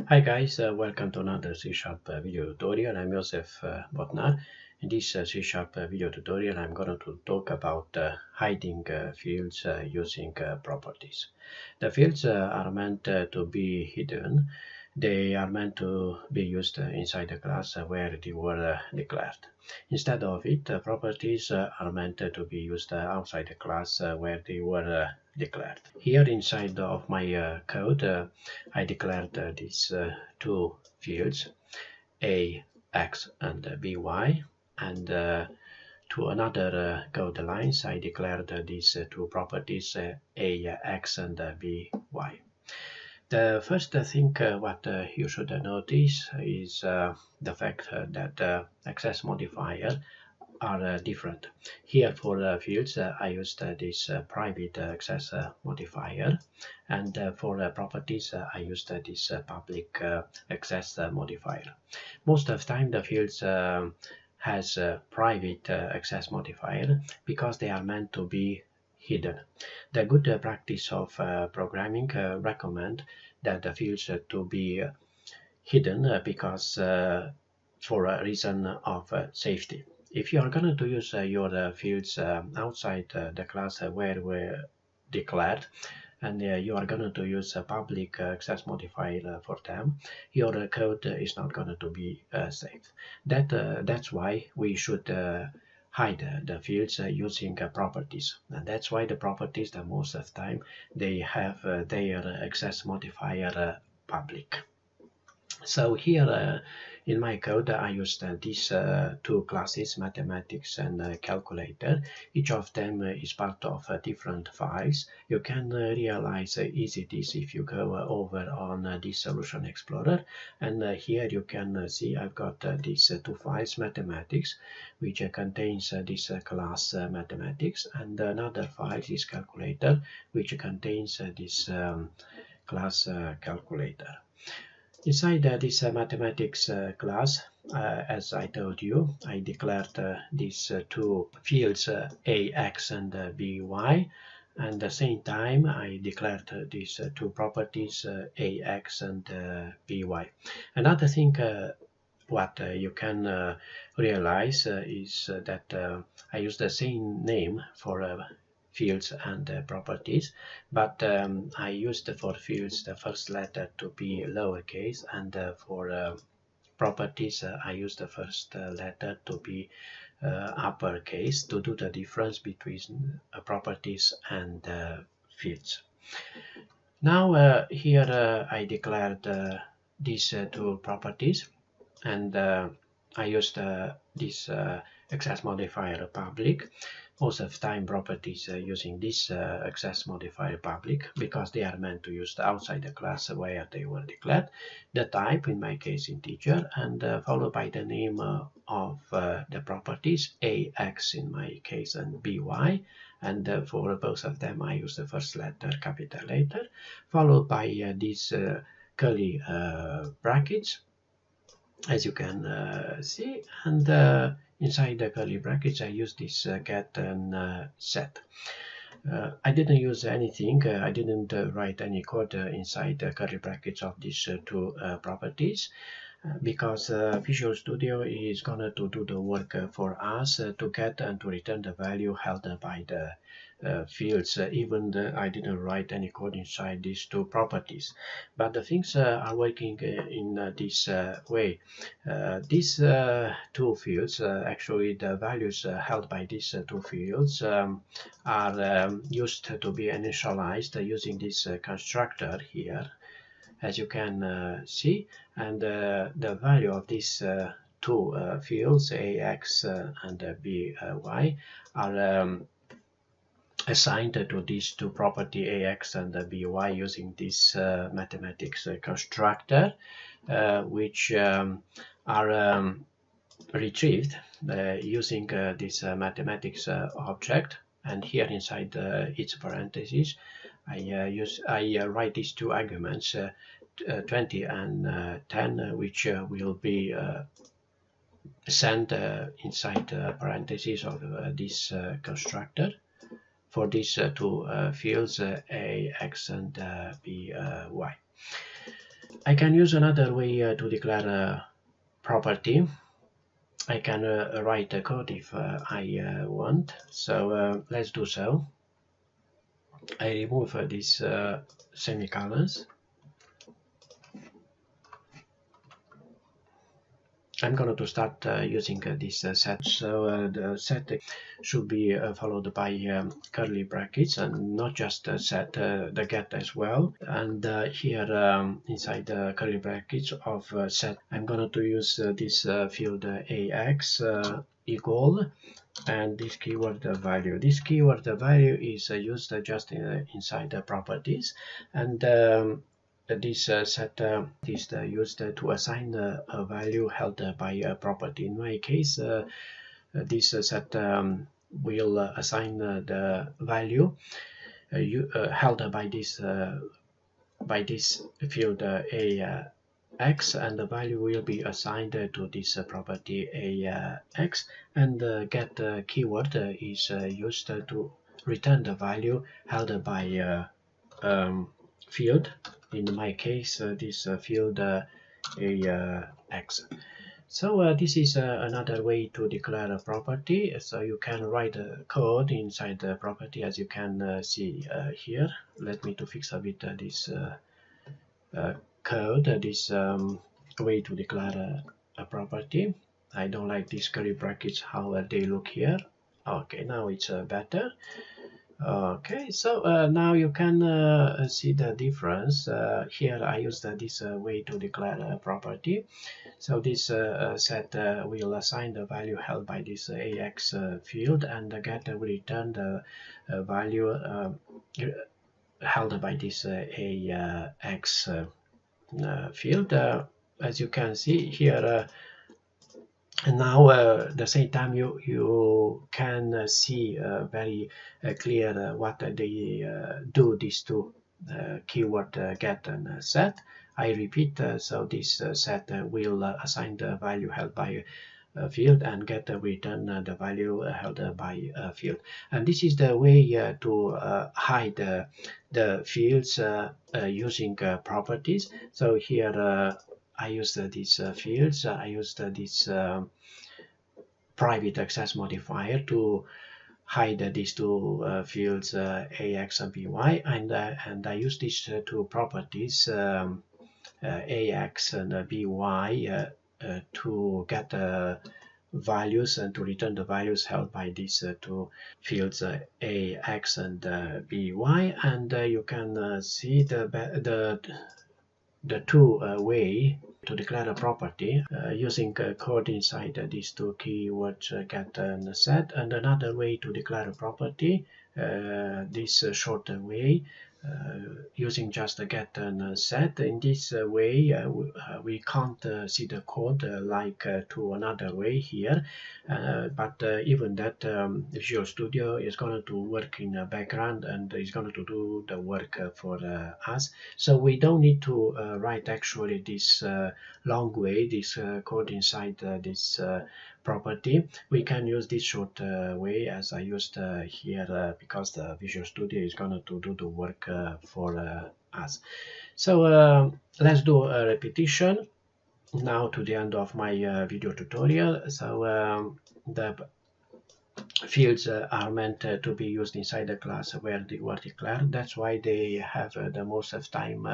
Hi guys, welcome to another C Sharp video tutorial. I'm Josef Botnar. In this C Sharp video tutorial, I'm going to talk about hiding fields using properties. The fields are meant to be hidden. They are meant to be used inside the class where they were declared. Instead of it, properties are meant to be used outside the class where they were declared. Here inside of my code, I declared these two fields, a, x, and by, and to another code lines, I declared these two properties, a, x, and by. The first thing what you should notice is the fact that access modifier are different. Here for fields, I used this private access modifier, and for properties, I used this public access modifier. Most of the time, the fields has a private access modifier because they are meant to be hidden. The good practice of programming recommend that the fields to be hidden because for a reason of safety. If you are going to use your fields outside the class where we're declared, and you are going to use a public access modifier for them, your code is not going to be safe. That's why we should hide the fields using properties, and that's why the properties, the most of the time, they have their access modifier public. So here in my code, I used these two classes, mathematics and calculator. Each of them is part of different files. You can realize easy this if you go over on this Solution Explorer. And here you can see I've got these two files, mathematics, which contains this class mathematics, and another file is calculator, which contains this class calculator. Inside this mathematics class, as I told you, I declared these two fields a, x, and by. And at the same time, I declared these two properties a, x, and by. Another thing what you can realize is that I use the same name for fields and properties, but I used for fields the first letter to be lowercase, and for properties I use the first letter to be uppercase to do the difference between properties and fields. Now here I declared these two properties, and I used this access modifier public. Most of the time properties using this access modifier public because they are meant to use outside the class where they were declared. The type, in my case integer, and followed by the name of the properties, a, x in my case, and by. And for both of them I use the first letter, capital letter, followed by these curly brackets, as you can see, and inside the curly brackets I use this get and set. I didn't use anything, I didn't write any code inside the curly brackets of these two properties, because Visual Studio is going to do the work for us to get and to return the value held by the fields, even though I didn't write any code inside these two properties. But the things are working in this way. These two fields, actually the values held by these two fields are used to be initialized using this constructor here, as you can see, and the value of these two fields, a, x, and by, are assigned to these two property ax and by using this mathematics constructor, which are retrieved using this mathematics object. And here inside its parentheses, I write these two arguments, 20 and 10, which will be sent inside parentheses of this constructor for these two fields, a, x, and by. I can use another way to declare a property. I can write a code if I want. So let's do so. I remove these semicolons. I'm going to start using this set. So the set should be followed by curly brackets, and not just set, the get as well. And here inside the curly brackets of set, I'm going to use this field AX equal, and this keyword value. This keyword value is used just inside the properties, and this set is used to assign a value held by a property. In my case, this set will assign the value held by this field AX, and the value will be assigned to this property AX, and the get keyword is used to return the value held by field. In my case, this field AX. So this is another way to declare a property. So you can write a code inside the property, as you can see here. Let me to fix a bit this code, this way to declare a property. I don't like these curly brackets, how they look here. Okay, now it's better. Okay, so now you can see the difference. Here I used this way to declare a property. So this set will assign the value held by this AX field, and the get will return the value held by this AX field. As you can see here, and now at the same time you can see very clear what they do, these two keyword get and set. I repeat, so this set will assign the value held by a field, and get return the value held by a field. And this is the way to hide the fields using properties. So here I used these fields. I used this private access modifier to hide these two fields AX and BY, and I use these two properties AX and BY to get values and to return the values held by these two fields AX and BY. And you can see the two way to declare a property using code inside these two keywords get and set, and another way to declare a property this short way using just a get and set. In this way we can't see the code like to another way here, but even that Visual Studio is going to work in the background and is going to do the work for us. So we don't need to write actually this long way, this code inside this property. We can use this short way as I used here because the Visual Studio is going to do the work for us. So let's do a repetition now to the end of my video tutorial. So the fields are meant to be used inside the class where they were declared. That's why they have the most of time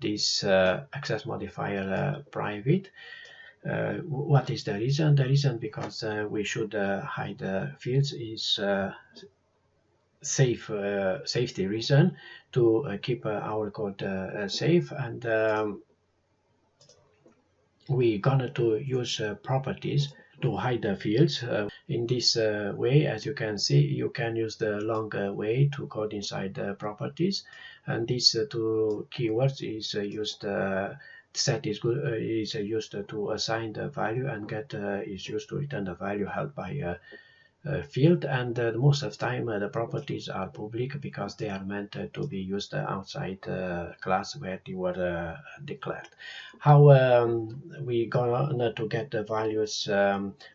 this access modifier private. What is the reason? The reason because we should hide fields is safety reason, to keep our code safe, and we gonna to use properties to hide the fields. In this way, as you can see, you can use the long way to code inside the properties, and these two keywords is used set is used to assign the value, and get is used to return the value held by a field. And most of the time the properties are public because they are meant to be used outside the class where they were declared. How we gonna to get the values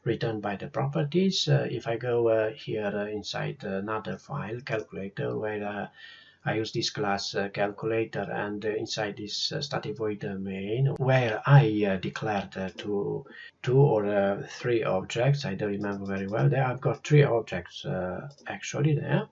returned by the properties? If I go here inside another file, calculator, where I use this class calculator, and inside this static void main, where I declared two or three objects. I don't remember very well. There I've got three objects actually there.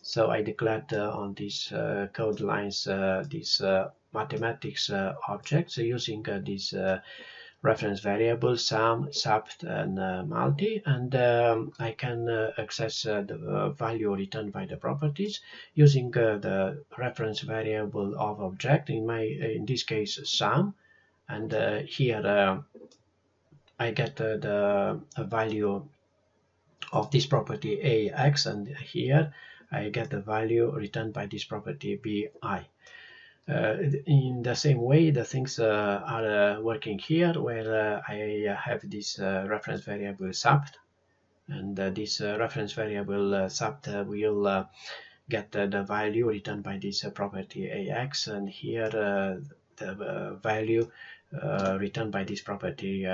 So I declared on these code lines these mathematics objects using these reference variables sum, subt, and multi, and I can access the value returned by the properties using the reference variable of object, in this case sum, and here I get the value of this property ax, and here I get the value returned by this property bi. In the same way, the things are working here, where I have this reference variable subt, and this reference variable subt will get the value returned by this property ax, and here the value returned by this property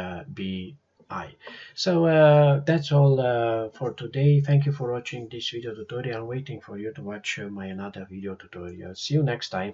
bi. So that's all for today. Thank you for watching this video tutorial. I'm waiting for you to watch my another video tutorial. See you next time.